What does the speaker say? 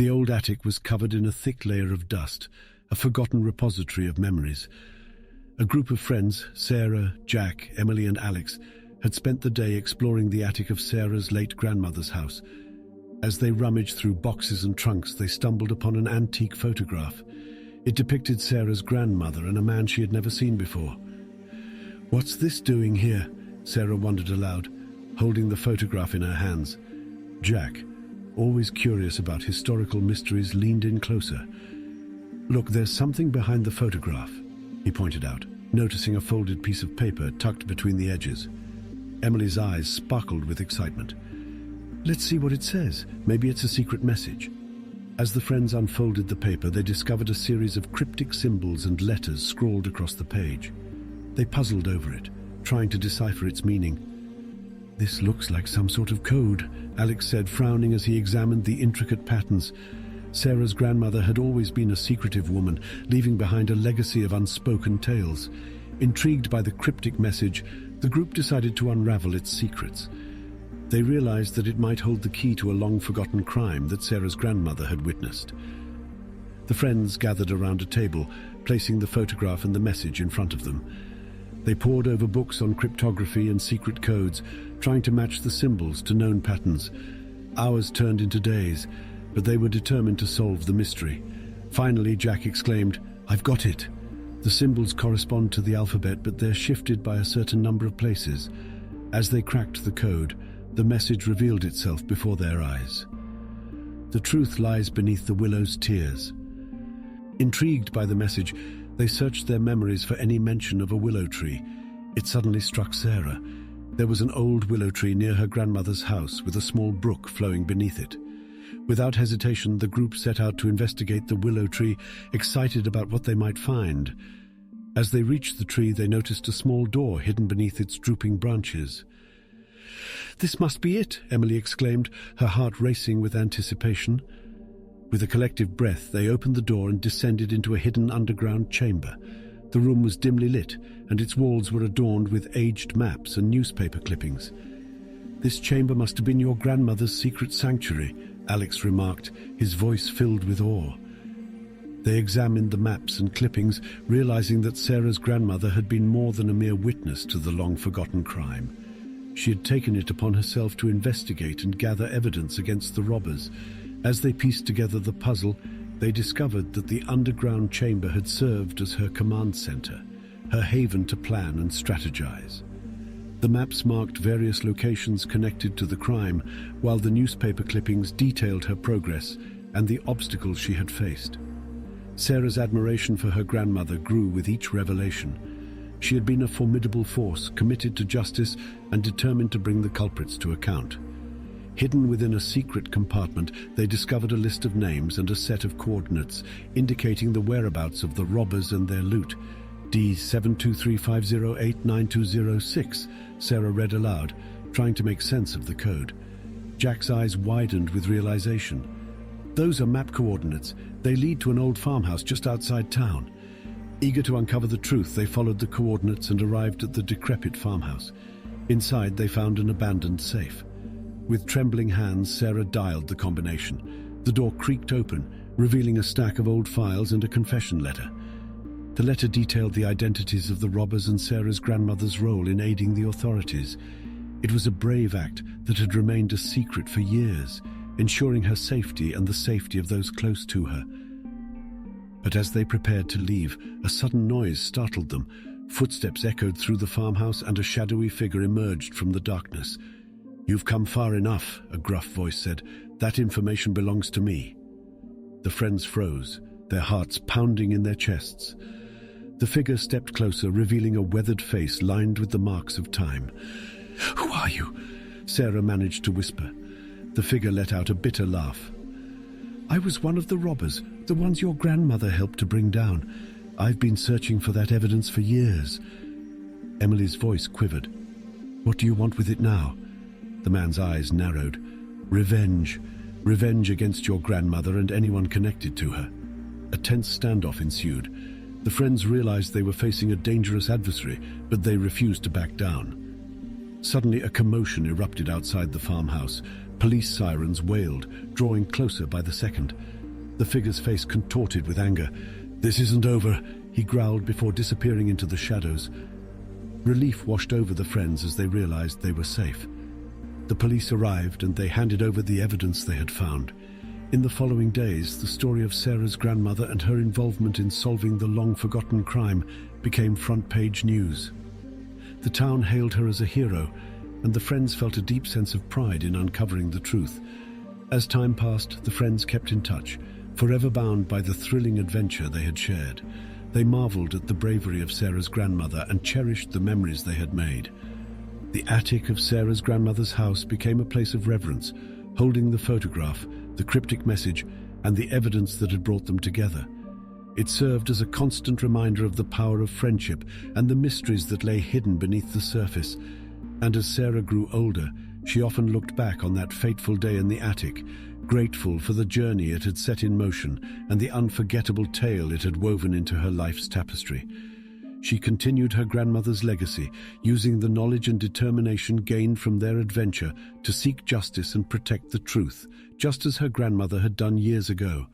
The old attic was covered in a thick layer of dust, a forgotten repository of memories. A group of friends, Sarah, Jack, Emily and Alex, had spent the day exploring the attic of Sarah's late grandmother's house. As they rummaged through boxes and trunks, they stumbled upon an antique photograph. It depicted Sarah's grandmother and a man she had never seen before. "What's this doing here?" Sarah wondered aloud, holding the photograph in her hands. Jack, always curious about historical mysteries, leaned in closer. "Look, there's something behind the photograph," he pointed out, noticing a folded piece of paper tucked between the edges. Emily's eyes sparkled with excitement. "Let's see what it says. Maybe it's a secret message." As the friends unfolded the paper, they discovered a series of cryptic symbols and letters scrawled across the page. They puzzled over it, trying to decipher its meaning. "This looks like some sort of code," Alex said, frowning as he examined the intricate patterns. Sarah's grandmother had always been a secretive woman, leaving behind a legacy of unspoken tales. Intrigued by the cryptic message, the group decided to unravel its secrets. They realized that it might hold the key to a long-forgotten crime that Sarah's grandmother had witnessed. The friends gathered around a table, placing the photograph and the message in front of them. They pored over books on cryptography and secret codes, trying to match the symbols to known patterns. Hours turned into days, but they were determined to solve the mystery. Finally, Jack exclaimed, "I've got it!" The symbols correspond to the alphabet, but they're shifted by a certain number of places. As they cracked the code, the message revealed itself before their eyes. "The truth lies beneath the willow's tears." Intrigued by the message, they searched their memories for any mention of a willow tree. It suddenly struck Sarah. There was an old willow tree near her grandmother's house, with a small brook flowing beneath it. Without hesitation, the group set out to investigate the willow tree, excited about what they might find. As they reached the tree, they noticed a small door hidden beneath its drooping branches. "This must be it," Emily exclaimed, her heart racing with anticipation. With a collective breath, they opened the door and descended into a hidden underground chamber. The room was dimly lit, and its walls were adorned with aged maps and newspaper clippings. "This chamber must have been your grandmother's secret sanctuary," Alex remarked, his voice filled with awe. They examined the maps and clippings, realizing that Sarah's grandmother had been more than a mere witness to the long-forgotten crime. She had taken it upon herself to investigate and gather evidence against the robbers. As they pieced together the puzzle, they discovered that the underground chamber had served as her command center, her haven to plan and strategize. The maps marked various locations connected to the crime, while the newspaper clippings detailed her progress and the obstacles she had faced. Sarah's admiration for her grandmother grew with each revelation. She had been a formidable force, committed to justice and determined to bring the culprits to account. Hidden within a secret compartment, they discovered a list of names and a set of coordinates, indicating the whereabouts of the robbers and their loot. D72350892006, Sarah read aloud, trying to make sense of the code. Jack's eyes widened with realization. "Those are map coordinates. They lead to an old farmhouse just outside town." Eager to uncover the truth, they followed the coordinates and arrived at the decrepit farmhouse. Inside, they found an abandoned safe. With trembling hands, Sarah dialed the combination. The door creaked open, revealing a stack of old files and a confession letter. The letter detailed the identities of the robbers and Sarah's grandmother's role in aiding the authorities. It was a brave act that had remained a secret for years, ensuring her safety and the safety of those close to her. But as they prepared to leave, a sudden noise startled them. Footsteps echoed through the farmhouse and a shadowy figure emerged from the darkness. "You've come far enough," a gruff voice said. "That information belongs to me." The friends froze, their hearts pounding in their chests. The figure stepped closer, revealing a weathered face lined with the marks of time. "Who are you?" Sarah managed to whisper. The figure let out a bitter laugh. "I was one of the robbers, the ones your grandmother helped to bring down. I've been searching for that evidence for years." Emily's voice quivered. "What do you want with it now?" The man's eyes narrowed. "Revenge. Revenge against your grandmother and anyone connected to her." A tense standoff ensued. The friends realized they were facing a dangerous adversary, but they refused to back down. Suddenly, a commotion erupted outside the farmhouse. Police sirens wailed, drawing closer by the second. The figure's face contorted with anger. "This isn't over," he growled before disappearing into the shadows. Relief washed over the friends as they realized they were safe. The police arrived and they handed over the evidence they had found. In the following days, the story of Sarah's grandmother and her involvement in solving the long-forgotten crime became front-page news. The town hailed her as a hero, and the friends felt a deep sense of pride in uncovering the truth. As time passed, the friends kept in touch, forever bound by the thrilling adventure they had shared. They marveled at the bravery of Sarah's grandmother and cherished the memories they had made. The attic of Sarah's grandmother's house became a place of reverence, holding the photograph, the cryptic message, and the evidence that had brought them together. It served as a constant reminder of the power of friendship and the mysteries that lay hidden beneath the surface. And as Sarah grew older, she often looked back on that fateful day in the attic, grateful for the journey it had set in motion and the unforgettable tale it had woven into her life's tapestry. She continued her grandmother's legacy, using the knowledge and determination gained from their adventure to seek justice and protect the truth, just as her grandmother had done years ago.